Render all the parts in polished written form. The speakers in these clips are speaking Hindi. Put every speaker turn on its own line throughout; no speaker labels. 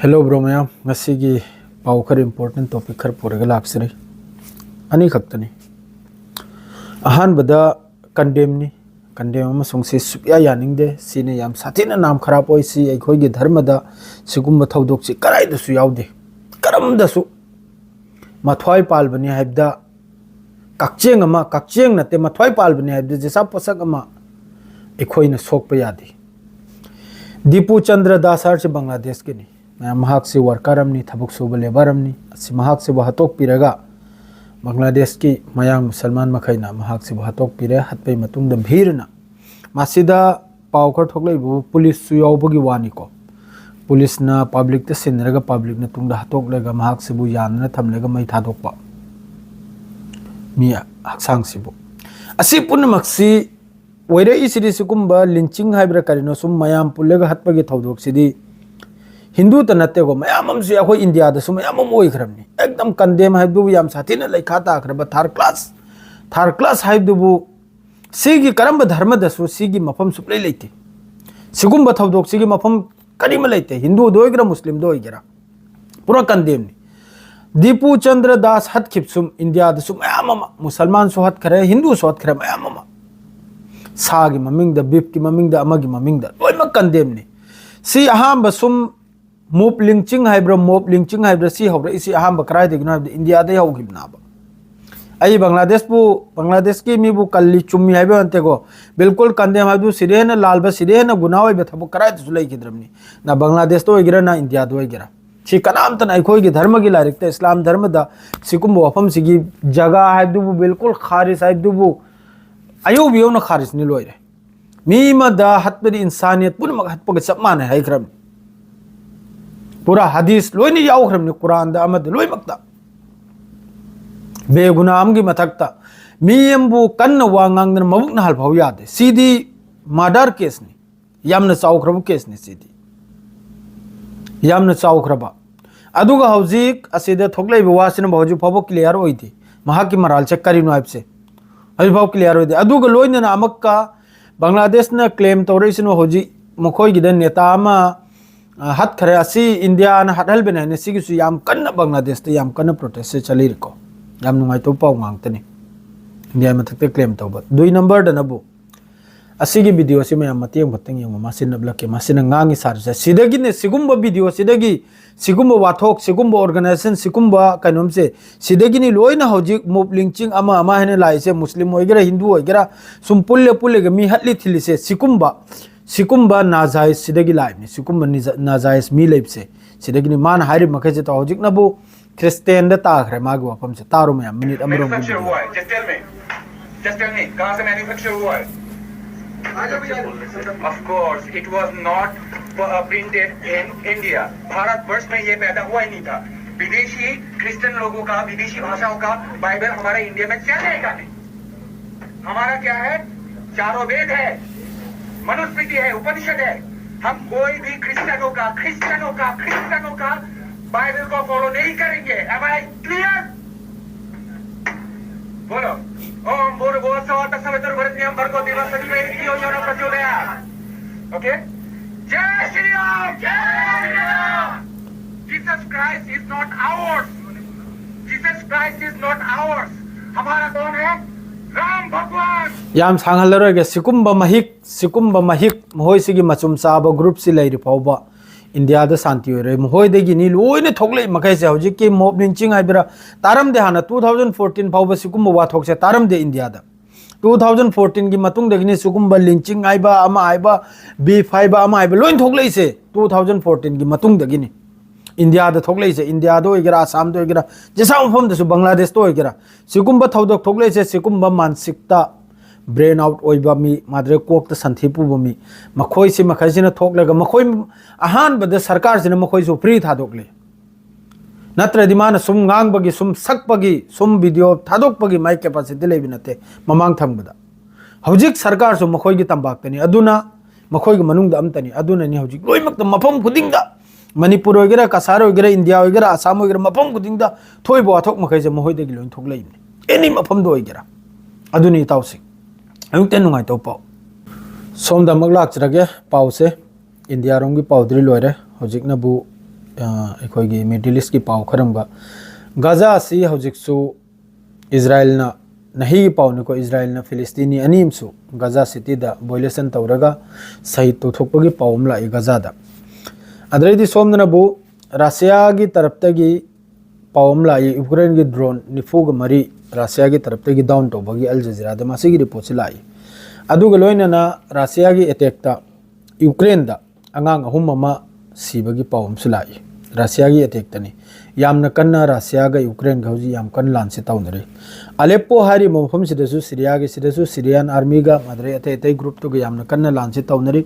Hello bro ma'am ngasi pau khar important topic khar puraga laksari ani khaktani ahan bada condemn ni condemn amasung se supya yaningde sine yam sathina nam kharap oi si akhoi gi dharma da sigum thaudok si karai da su yaude karam da su mathwai palbani haibda kakcheng nate mathwai palbani haibda jesa posak ama akhoi na sokpa yadi Dipu Chandra Dasar se Bangladesh ke ni mahak se worker amni thabuk suba labor amni si mahak se bahatok piraga Bangladesh ki mayang Musalman makhaina mahak se bahatok pire hatpai matung da bhirna masida pawkar thoklai bu police su yawbagi wani ko police na public ta sinraga public na tungda hatok lega mahak se bu yanna thamlega mai thadok pa mi haksang sibu asi punamaksi Where is it Sukumba lynching hybrid carino sum mayam pulega hatpagi thaudok sidi Hindu tanatego mayamam si ako India the sumayamam oikramni ekdam condemn haibu yam satina like hata akraba third class haibu sigi karamba dharma dasu sigi mafam suplay late Sukumba thaudok sigi mafam karima late Hindu doigra Muslim doigra pura condemn Dipu Chandra Das hat kipsum India the sumayamama Musalman so hat kare Hindu so hat kare mayamama Sagi maming da beef ki maming da amagi maming da loi mak condemn ni si aham basum mob lynching hybra si hobra isi aham bakrai de gna India da yaw gibna ba ai Bangladesh ki mi bu kalli chummi haiba ante go bilkul condemn haidu sirena lalba sirena gunawi be thabu karai tu sulai kidramni na Bangladesh to gira na India do gira si kanam tan ai khoi gi dharma gi larik ta Islam dharma da sikum wafam sigi jaga haidu bu bilkul kharis haidu bu ayo biyo na kharis ni loire mi ma da hatpadi insaniyat pun mag hatpag sapman hai kram pura hadis loi ni yaw kram ni Quran da amad loi makta be gunam gi mathakta mi embu kan wangang na mabuk na hal phau yade sidi murder case ni yamna chaukrab case ni sidi yamna chaukraba aduga hauzik asida thoklai bi wasina bawju phabo clear oidi mahaki maral check kari no apse Alpha clear with the Aduga Loina Amaka Bangladesh na claim Toration Hoji Mokoi Gidan Netama Hat Karasi India and Hat Helben and Sigus Yam Kana Bangladesh the Yam Kana protest Chalirico Yam Numai Topa Mangtani India Matak claim Toba. Do you number the Nabu? A Sigi video Sima Mati Mating Masin Blake Masin Ngangi Sarja Sidagin Sigumba video Sidagi Sigumba Watok Sigumba organization Sikumba Kanumse Sidagini Loina Hoji Mob lynching Ama Mahane Muslim Oigera Hindu Oigera Sum Pulle mi Hatli Tilise Sikumba Nazais Sidagi Live Sikumba Nazais Mi Lepse Sidagini Man Hari Makajeta Hojik Nabu Christian the Tagre Magua from Tarumia Minute Amrum.
Just tell me, कहाँ से manufacture हुआ है? Of course, it was not printed in India. Bharat वर्ष में ये पैदा हुआ ही नहीं था. विदेशी क्रिश्चियन लोगों का विदेशी भाषाओं का बाइबल हमारे इंडिया में चलेगा नहीं. हमारा क्या है? चारों वेद है, मनुस्मृति है, उपनिषद है. हम कोई भी क्रिश्चियनों का बाइबल को फॉलो नहीं करेंगे. Am I clear? बोलो. ओम भूर्भुवस्सुः तत्सवितुर्वरेण्यं भर्गो देवस्य धीमहि धियो यो नः प्रचोदयात्. Okay? Jai Shri Ram! Jai Shri Ram! Jesus Christ is not ours. Jesus Christ is not ours. हमारा कौन है? राम भगवान.
Yam Sangaloroga Sikumba Mahik Mohoi Sigi Machum Saba group Silai Pauba India the Santiore Mohoi de Gini Luine Togle Makaise Hojiki Mob lynching Ibera Taram de Hana 2014 Pauba Sikumba Watokse Taram de India 2014 की मतुंग देखने सुकुम्बा लिंचिंग आइबा अमा आइबा B5 अमा आइबा लोइन थोकले से 2014 की मतुंग देखने इंडिया द थोकले से इंडिया दो इगरा आसाम दो इगरा जैसा उफम दसु बांग्लादेश तो इगरा सुकुम्बा थौदक थोकले से सुकुम्बा मानसिकता ब्रेन आउट ओइबा मी माद्रे कोक त संथिपु बमी मखोइ से मखैसिना थोकलेगा मखोइ आहान बद सरकार सिना मखोइ सु फ्री थादोकले नत्र दिमान सुम गांग बगी सुम सक बगी सुम वीडियो थादोक बगी माइ कैपेसिटी लेबि नते ममांग थंगबदा हौजिक सरकार सु मखोइ गी तंबाक्तनी अदुना मखोइ गी मनुंग द अमतनी अदुना नि हौजिक लोइमक त मफम खुदिंगदा मणिपुर ओगेरा कसार ओगेरा इंडिया ओगेरा आसाम ओगेरा मफम खुदिंगदा थोइबो अथोक मखैजे महोइ दगी लोइन थोकलेइबनी एनी मफम दो ओगेरा अदुनी ताउसि अयुते नुंगाइ तो पाउ सोमदा मगलाक चरगे पाउ से इंडिया रोंगी पाउद्री लोइरे हौजिक नबु अखोगी मिडिल ईस्ट की पाव खरमगा गाजा से हजिकसु इजराइल ना नहीं पाउने को इजराइल ना फिलिस्तीनी अनीमसु गाजा सिटी दा बोइलेसन तौरगा सही तोथोपगी पावम लाई गाजा दा अदरैदी सोमनबु रशिया की तरफतगी पावम लाई यूक्रेन की ड्रोन निफुग मरी रशिया की तरफतगी डाउन तौबगी अल जजीरा दा मासिगी रिपोर्ट से लाई अदुगा लोइनना रशिया की अटैक ता यूक्रेन दा अंगांग अहुम अमा सीबगी पावम से लाई रशिया की अटैक तनी यामना कन्ना रशिया गा यूक्रेन गा हुजी याम कन लान से ताउनरे अलेप्पो हारी मफम सिदसु सीरिया गे सिदसु सीरियन आर्मी गा मदरे अते अते ग्रुप तो गे यामना कन्ना लान से ताउनरे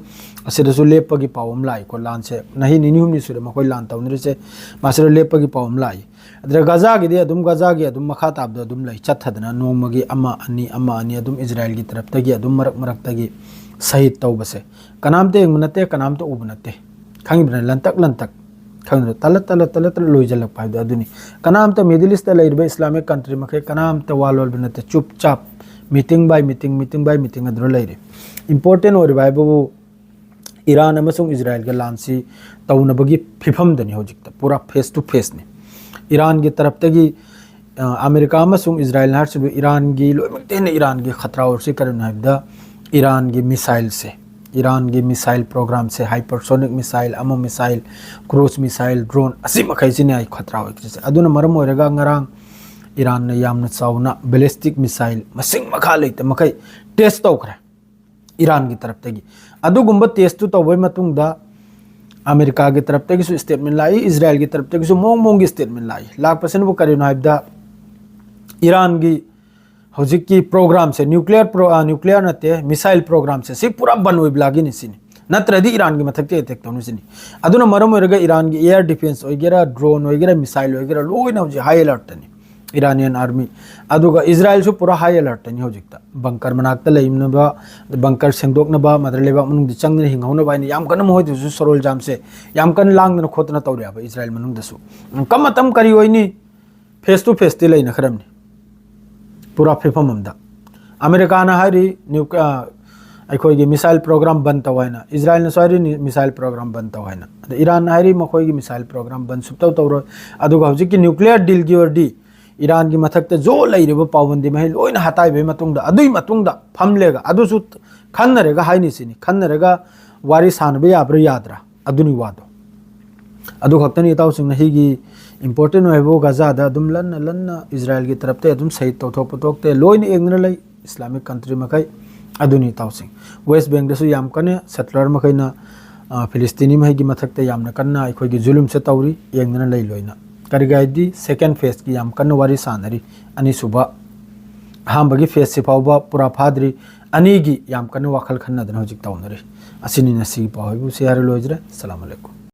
सिदसु लेपगी पावम लाई को लान से नहीं निनिहुम नि सुरे मकोय लान ताउनरे से मासरे लेपगी पावम लाई अदरे गाजा गे दे अदुम गाजा गे अदुम मखा ताब अदुम लाई चथदना नोमगी अमा अनि अदुम इजराइल की तरफ तगी अदुम मरक मरक तगी शहीद तौबसे कनामते इंगनते कनामते उबनते खंगिबन लंतक खंग तल लोइजलक पाइदो अदुनी कनामत मिडिल ईस्ट लेइबे इस्लामिक कंट्री मखे कनामत वालोल बनते चुपचाप मीटिंग बाय मीटिंग अदरो लेरे इंपोर्टेंट और बाइबो ईरान अमसुंग इजराइल के लांसी तौनबगी फिफम दनी होजिकता पूरा फेस टू फेस ने ईरान की तरफ तगी अमेरिका अमसुंग इजराइल हारसिबे ईरान की लोइमते ने ईरान की खतरा और से करन हाइबदा ईरान की मिसाइल से ईरान की मिसाइल प्रोग्राम से हाइपरसोनिक मिसाइल अमो मिसाइल क्रूज मिसाइल ड्रोन असी मखैसिने आई खतरा होइसे अदुना मरम ओइरगा ngarang ईरान ने यामना चाउना बैलिस्टिक मिसाइल मसिंग मखा लेते मखै टेस्ट तौखरे ईरान की तरफ तगी अदुगुंबा टेस्ट तो तौबै मतुंगदा अमेरिका की तरफ तगी सु स्टेटमेंट लाई इजराइल की तरफ तगी सु मोंग की स्टेटमेंट लाई लाख परसेंट वो करिनो हाइबदा ईरान की हौजिक की प्रोग्राम से न्यूक्लियर नते मिसाइल प्रोग्राम से सी पूरा बनवे ब्लागी निसिनी नत्रदी ईरान की मथकते अटैक तौनिसिनी अदुना मरम ओइरगा ईरान की एयर डिफेंस ओइगेरा ड्रोन ओइगेरा मिसाइल ओइगेरा लोइना हौजि हाई अलर्ट तनी इरानियन आर्मी अदुगा इजराइल सु पूरा हाई अलर्ट तनी हौजिकता बंकर मनाक्ता लेइमनबा बंकर सेंगदोकनबा मदरलेबा मनुंगदि चंगने हिंगौनबा नि याम कन मोइदुसु सरोल जाम से याम कन लांगदन खोतना तौरियाबा इजराइल मनुंगदसु कम मतम करी ओइनी फेस टू फेस ति लेना खरमनी पूरा फिफम अमदा अमेरिका ना हारी अखोगी मिसाइल प्रोग्राम बंद तवैना इजराइल सारी मिसाइल प्रोग्राम बंद तवैना ईरान हारी मखोगी मिसाइल प्रोग्राम बंद सुप्तौ तौरो अदुगा हौजिक की न्यूक्लियर डील की ओरदी ईरान की मथकते जो लेरिबो पावंदी महे लोइना हताइबे मतुंगदा अदुई मतुंगदा फमलेगा अदुसु खन्नरेगा हाइनिसिनी खन्नरेगा वारी सानबे याब्र याद्रा अदुनी वादो अदु खक्तनी ताउसिंग नहिगी इंपोर्टेंट होइबो गाजा दुम लन्न इजराइल की तरफ ते अदुम सही तोथोपतोकते लोइन एंगन लै इस्लामिक कंट्री मखै अदुनी ताउसिंग वेस्ट बैंक दसु याम कने सेटलर मखैना फिलिस्तीनी महे की मथकते यामना कन्ना अखोगी जुलुम से तौरी एंगन लै लोइना करिगाइदी सेकेंड फेज की याम कन्न वारी सानरी अनि सुबा हामबगी फेज से फावबा पूरा फादरी अनीगी याम कन्न वाखल खन्ना दन होजिक तौनरी असिनी नसी पावबु से यार लोइजरे अस्सलाम वालेकुम।